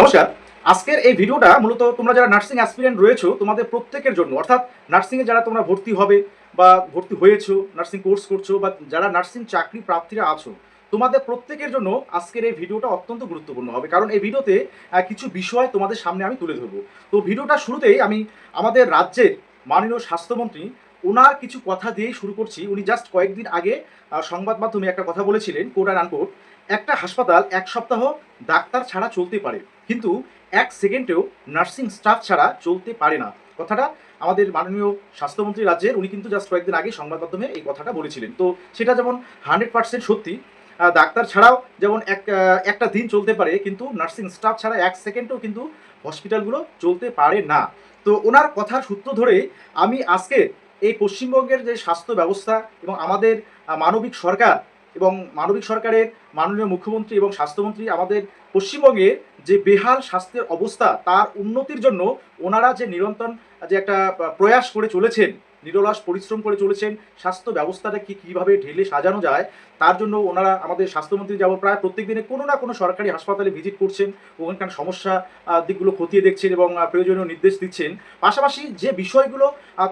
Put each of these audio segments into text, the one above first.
নমস্কার। আজকের এই ভিডিওটা মূলত তোমরা যারা নার্সিং অ্যাসপিরেন্ট রয়েছো তোমাদের প্রত্যেকের জন্য, অর্থাৎ নার্সিংয়ে যারা তোমরা ভর্তি হবে বা ভর্তি হয়েছো, নার্সিং কোর্স করছো বা যারা নার্সিং চাকরি প্রার্থীরা আছো, তোমাদের প্রত্যেকের জন্য আজকের এই ভিডিওটা অত্যন্ত গুরুত্বপূর্ণ হবে। কারণ এই ভিডিওতে কিছু বিষয় তোমাদের সামনে আমি তুলে ধরবো। তো ভিডিওটা শুরুতেই আমি আমাদের রাজ্যের মাননীয় স্বাস্থ্যমন্ত্রী ওনার কিছু কথা দিয়েই শুরু করছি। উনি জাস্ট কয়েকদিন আগে সংবাদ মাধ্যমে একটা কথা বলেছিলেন, কোট অ্যান্ড আনকোট, একটা হাসপাতাল এক সপ্তাহ ডাক্তার ছাড়া চলতে পারে, কিন্তু এক সেকেন্ডেও নার্সিং স্টাফ ছাড়া চলতে পারে না। কথাটা আমাদের মাননীয় স্বাস্থ্যমন্ত্রী রাজ্যের উনি কিন্তু জাস্ট কয়েকদিন আগে সংবাদ মাধ্যমে এই কথাটা বলেছিলেন। তো সেটা যেমন 100% সত্যি। ডাক্তার ছাড়াও যেমন একটা দিন চলতে পারে, কিন্তু নার্সিং স্টাফ ছাড়া এক সেকেন্ডও কিন্তু হসপিটালগুলো চলতে পারে না। তো ওনার কথার সূত্র ধরে আমি আজকে এই পশ্চিমবঙ্গের যে স্বাস্থ্য ব্যবস্থা এবং আমাদের মানবিক সরকার এবং মানবিক সরকারের মাননীয় মুখ্যমন্ত্রী এবং স্বাস্থ্যমন্ত্রী আমাদের পশ্চিমবঙ্গের যে বেহাল স্বাস্থ্যের অবস্থা তার উন্নতির জন্য ওনারা যে নিরন্তর যে একটা প্রয়াস করে চলেছেন, নিরলস পরিশ্রম করে চলেছেন, স্বাস্থ্য ব্যবস্থাটা কীভাবে ঢেলে সাজানো যায় তার জন্য ওনারা আমাদের স্বাস্থ্যমন্ত্রী যেমন প্রায় প্রত্যেক দিনে কোনো না কোনো সরকারি হাসপাতালে ভিজিট করছেন, ওখানকার সমস্যা দিকগুলো খতিয়ে দেখছেন এবং প্রয়োজনীয় নির্দেশ দিচ্ছেন। পাশাপাশি যে বিষয়গুলো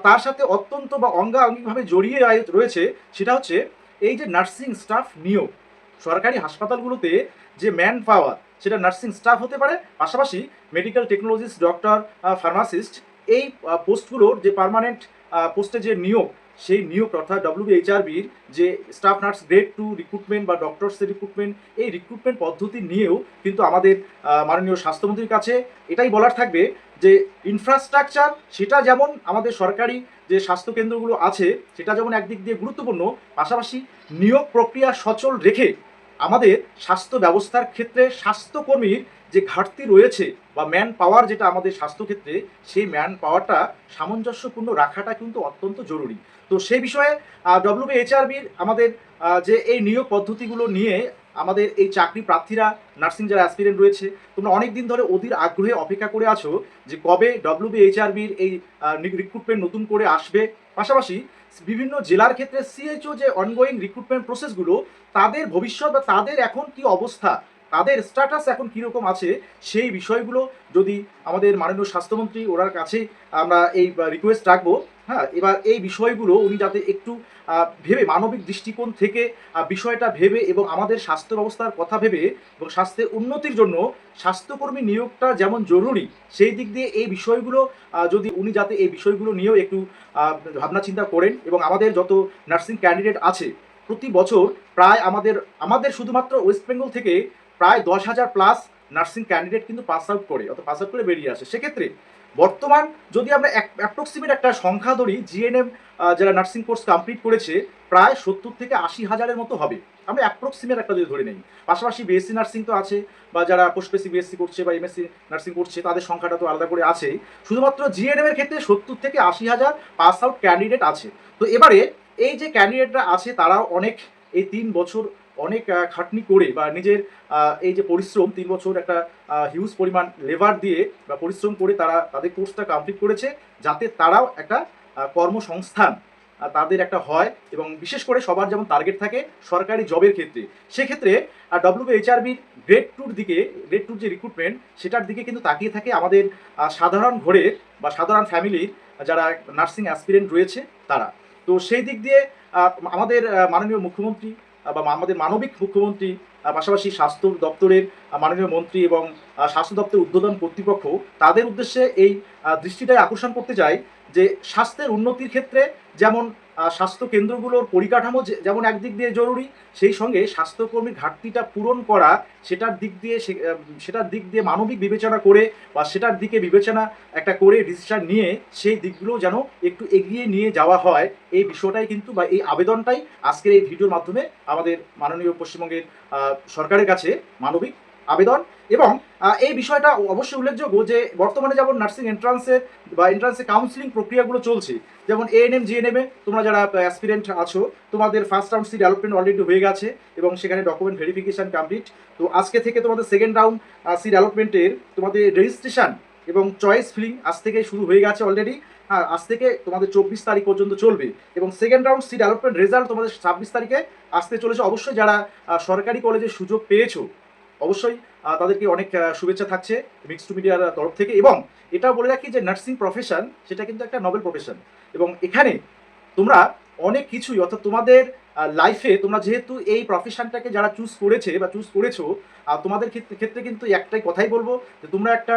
তার সাথে অত্যন্ত বা অঙ্গাঙ্গিভাবে জড়িয়ে রয়েছে সেটা হচ্ছে এই যে নার্সিং স্টাফ নিয়োগ। সরকারি হাসপাতালগুলোতে যে ম্যান পাওয়ার সেটা নার্সিং স্টাফ হতে পারে, পাশাপাশি মেডিকেল টেকনোলজিস্ট, ডক্টর, ফার্মাসিস্ট, এই পোস্টগুলোর যে পার্মানেন্ট পোস্টে যে নিয়োগ, সেই নিয়োগ অর্থাৎ ডব্লিউবিএইচআরবির যে স্টাফ নার্স গ্রেড 2 রিক্রুটমেন্ট বা ডক্টরসের রিক্রুটমেন্ট, এই রিক্রুটমেন্ট পদ্ধতি নিয়েও কিন্তু আমাদের মাননীয় স্বাস্থ্যমন্ত্রীর কাছে এটাই বলার থাকবে যে ইনফ্রাস্ট্রাকচার সেটা যেমন আমাদের সরকারি যে স্বাস্থ্যকেন্দ্রগুলো আছে সেটা যেমন একদিক দিয়ে গুরুত্বপূর্ণ, পাশাপাশি নিয়োগ প্রক্রিয়া সচল রেখে আমাদের স্বাস্থ্য ব্যবস্থার ক্ষেত্রে স্বাস্থ্যকর্মীর যে ঘাটতি রয়েছে বা ম্যান পাওয়ার যেটা আমাদের স্বাস্থ্যক্ষেত্রে, সেই ম্যান পাওয়ারটা সামঞ্জস্যপূর্ণ রাখাটা কিন্তু অত্যন্ত জরুরি। তো সেই বিষয়ে ডব্লিউবিএইচআরবির আমাদের যে এই নিয়োগ পদ্ধতিগুলো নিয়ে আমাদের এই চাকরি প্রার্থীরা, নার্সিং যারা অ্যাসপিরেন্ট রয়েছে, তোমরা অনেক দিন ধরে অধীর আগ্রহে অপেক্ষা করে আছো যে কবে ডব্লিউবিএইচআরবির এই রিক্রুটমেন্ট নতুন করে আসবে। পাশাপাশি বিভিন্ন জেলার ক্ষেত্রে সিএইচও যে অনগোয়িং রিক্রুটমেন্ট প্রসেসগুলো, তাদের ভবিষ্যৎ বা তাদের এখন কি অবস্থা, তাদের স্ট্যাটাস এখন কীরকম আছে, সেই বিষয়গুলো যদি আমাদের মাননীয় স্বাস্থ্যমন্ত্রী ওনার কাছে আমরা এই রিকোয়েস্ট রাখবো। হ্যাঁ, এবার এই বিষয়গুলো উনি যাতে একটু ভেবে মানবিক দৃষ্টিকোণ থেকে বিষয়টা ভেবে এবং আমাদের স্বাস্থ্য ব্যবস্থার কথা ভেবে এবং স্বাস্থ্যের উন্নতির জন্য স্বাস্থ্যকর্মী নিয়োগটা যেমন জরুরি, সেই দিক দিয়ে এই বিষয়গুলো যদি উনি যাতে এই বিষয়গুলো নিয়েও একটু ভাবনা চিন্তা করেন। এবং আমাদের যত নার্সিং ক্যান্ডিডেট আছে প্রতি বছর প্রায় আমাদের শুধুমাত্র ওয়েস্ট বেঙ্গল থেকে প্রায় 10,000 প্লাস নার্সিং ক্যান্ডিডেট কিন্তু পাস আউট করে, অর্থাৎ পাস আউট করে বেরিয়ে আসে। সেক্ষেত্রে বর্তমান যদি আমরা অ্যাপ্রক্সিমেট একটা সংখ্যা ধরি, জিএনএম যারা নার্সিং কোর্স কমপ্লিট করেছে প্রায় 70 থেকে 80,000-এর মতো হবে, আমরা অ্যাপ্রক্সিমেট একটা যদি ধরে নেই। পাশাপাশি বিএসসি নার্সিং তো আছে, বা যারা পোস্ট বেসিক বিএসসি করছে বা এমএসসি নার্সিং করছে তাদের সংখ্যাটা তো আলাদা করে আছে। শুধুমাত্র জিএনএম এর ক্ষেত্রে 70 থেকে 80,000 পাস আউট ক্যান্ডিডেট আছে। তো এবারে এই যে ক্যান্ডিডেটরা আছে তারাও অনেক এই 3 বছর অনেক খাটনি করে বা নিজের এই যে পরিশ্রম, 3 বছর একটা হিউজ পরিমাণ লেবার দিয়ে বা পরিশ্রম করে তারা তাদের কোর্সটা কমপ্লিট করেছে, যাতে তারাও একটা কর্মসংস্থান তাদের একটা হয়। এবং বিশেষ করে সবার যেমন টার্গেট থাকে সরকারি জবের ক্ষেত্রে, সেক্ষেত্রে ডব্লিউবিএইচআরবির গ্রেড টুর যে রিক্রুটমেন্ট সেটার দিকে কিন্তু তাকিয়ে থাকে আমাদের সাধারণ ঘরের বা সাধারণ ফ্যামিলির যারা নার্সিং অ্যাসপিরেন্ট রয়েছে তারা। তো সেই দিক দিয়ে আমাদের মাননীয় মুখ্যমন্ত্রী বা আমাদের মানবিক মুখ্যমন্ত্রী, পাশাপাশি স্বাস্থ্য দপ্তরের মাননীয় মন্ত্রী এবং স্বাস্থ্য দপ্তরের ঊর্ধ্বতন কর্তৃপক্ষ, তাদের উদ্দেশ্যে এই দৃষ্টিটাই আকর্ষণ করতে চাই যে স্বাস্থ্যের উন্নতির ক্ষেত্রে যেমন স্বাস্থ্য কেন্দ্রগুলোর পরিকাঠামো যেমন একদিক দিয়ে জরুরি, সেই সঙ্গে স্বাস্থ্যকর্মীর ঘাটতিটা পূরণ করা সেটার দিক দিয়ে মানবিক বিবেচনা করে বা সেটার দিকে বিবেচনা একটা করে ডিসিশন নিয়ে সেই দিকগুলো যেন একটু এগিয়ে নিয়ে যাওয়া হয়, এই বিষয়টাই কিন্তু বা এই আবেদনটাই আজকের এই ভিডিওর মাধ্যমে আমাদের মাননীয় পশ্চিমবঙ্গের সরকারের কাছে মানবিক আবেদন। এবং এই বিষয়টা অবশ্যই উল্লেখযোগ্য যে বর্তমানে যেমন নার্সিং এন্ট্রান্সে কাউন্সিলিং প্রক্রিয়াগুলো চলছে, যেমন এএনএম জিএনএমে তোমরা যারা অ্যাসপিরেন্ট আছো তোমাদের first round seat allotment already হয়ে গেছে এবং সেখানে ডকুমেন্ট ভেরিফিকেশন কমপ্লিট। তো আজকে থেকে তোমাদের সেকেন্ড রাউন্ড সিট অ্যালটমেন্টের তোমাদের রেজিস্ট্রেশন এবং চয়েস ফিলিং আজ থেকে শুরু হয়ে গেছে অলরেডি। হ্যাঁ, আজ থেকে তোমাদের 24 তারিখ পর্যন্ত চলবে এবং second round seat allotment result তোমাদের 26 তারিখে আসতে চলেছে। অবশ্যই যারা সরকারি কলেজে সুযোগ পেয়েছো অবশ্যই তাদেরকে অনেক শুভেচ্ছা থাকছে মিক্স টু মিডিয়ার তরফ থেকে। এবং এটাও বলে রাখি যে নার্সিং প্রফেশন সেটা কিন্তু একটা নোবেল প্রফেশন, এবং এখানে তোমরা অনেক কিছুই, অর্থাৎ তোমাদের লাইফে তোমরা যেহেতু এই প্রফেশনটাকে যারা চুজ করেছে বা চুজ করেছো, তোমাদের ক্ষেত্রে কিন্তু একটাই কথাই বলবো যে তোমরা একটা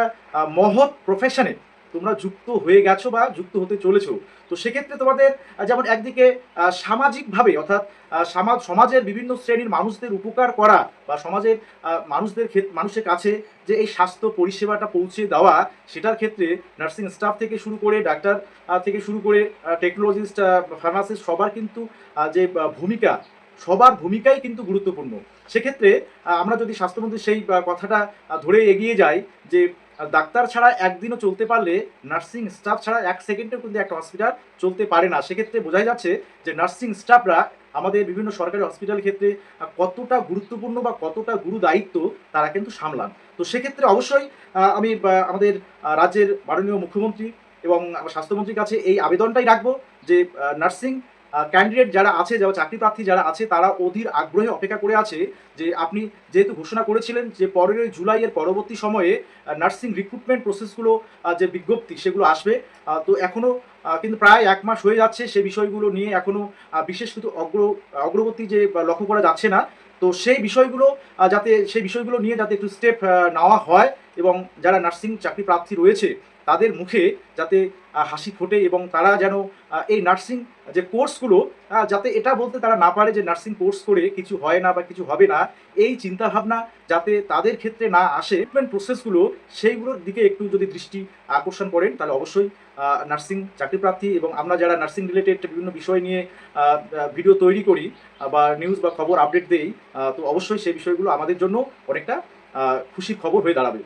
মহৎ প্রফেশনে তোমরা যুক্ত হয়ে গেছো বা যুক্ত হতে চলেছো। তো সেক্ষেত্রে তোমাদের যেমন একদিকে সামাজিকভাবে, অর্থাৎ সমাজের বিভিন্ন শ্রেণীর মানুষদের উপকার করা বা সমাজের মানুষের কাছে যে এই স্বাস্থ্য পরিষেবাটা পৌঁছে দেওয়া, সেটার ক্ষেত্রে নার্সিং স্টাফ থেকে শুরু করে ডাক্তার থেকে শুরু করে টেকনোলজিস্ট, ফার্মাসিস্ট, সবার কিন্তু যে ভূমিকা, সবার ভূমিকাই কিন্তু গুরুত্বপূর্ণ। সেক্ষেত্রে আমরা যদি স্বাস্থ্যমন্ত্রী সেই কথাটা ধরে এগিয়ে যাই যে ডাক্তার ছাড়া একদিনও চলতে পারলে নার্সিং স্টাফ ছাড়া এক সেকেন্ডেও কিন্তু একটা হসপিটাল চলতে পারে না। সেক্ষেত্রে বোঝাই যাচ্ছে যে নার্সিং স্টাফরা আমাদের বিভিন্ন সরকারি হসপিটাল ক্ষেত্রে কতটা গুরুত্বপূর্ণ বা কতটা গুরু দায়িত্ব তারা কিন্তু সামলান। তো সেক্ষেত্রে অবশ্যই আমি আমাদের রাজ্যের মাননীয় মুখ্যমন্ত্রী এবং স্বাস্থ্যমন্ত্রীর কাছে এই আবেদনটাই রাখবো যে নার্সিং ক্যান্ডিডেট যারা আছে, যারা চাকরি প্রার্থী যারা আছে, তারা অধীর আগ্রহে অপেক্ষা করে আছে যে আপনি যেহেতু ঘোষণা করেছিলেন যে 15 জুলাইয়ের পরবর্তী সময়ে নার্সিং রিক্রুটমেন্ট প্রসেসগুলো যে বিজ্ঞপ্তি সেগুলো আসবে। তো এখনও কিন্তু প্রায় 1 মাস হয়ে যাচ্ছে, সেই বিষয়গুলো নিয়ে এখনও বিশেষ কিছু অগ্রগতি যে লক্ষ্য করা যাচ্ছে না। তো সেই বিষয়গুলো নিয়ে যাতে একটু স্টেপ নেওয়া হয় এবং যারা নার্সিং চাকরি প্রার্থী রয়েছে তাদের মুখে যাতে হাসি ফোটে এবং তারা যেন এই নার্সিং যে কোর্সগুলো যাতে এটা বলতে তারা না পারে যে নার্সিং কোর্স করে কিছু হয় না বা কিছু হবে না, এই চিন্তাভাবনা যাতে তাদের ক্ষেত্রে না আসে, ট্রিটমেন্ট প্রসেসগুলো সেইগুলোর দিকে একটু যদি দৃষ্টি আকর্ষণ করেন তাহলে অবশ্যই নার্সিং চাকরি প্রার্থী এবং আমরা যারা নার্সিং রিলেটেড বিভিন্ন বিষয় নিয়ে ভিডিও তৈরি করি বা নিউজ বা খবর আপডেট দেই, তো অবশ্যই সেই বিষয়গুলো আমাদের জন্য অনেকটা খুশির খবর হয়ে দাঁড়াবে।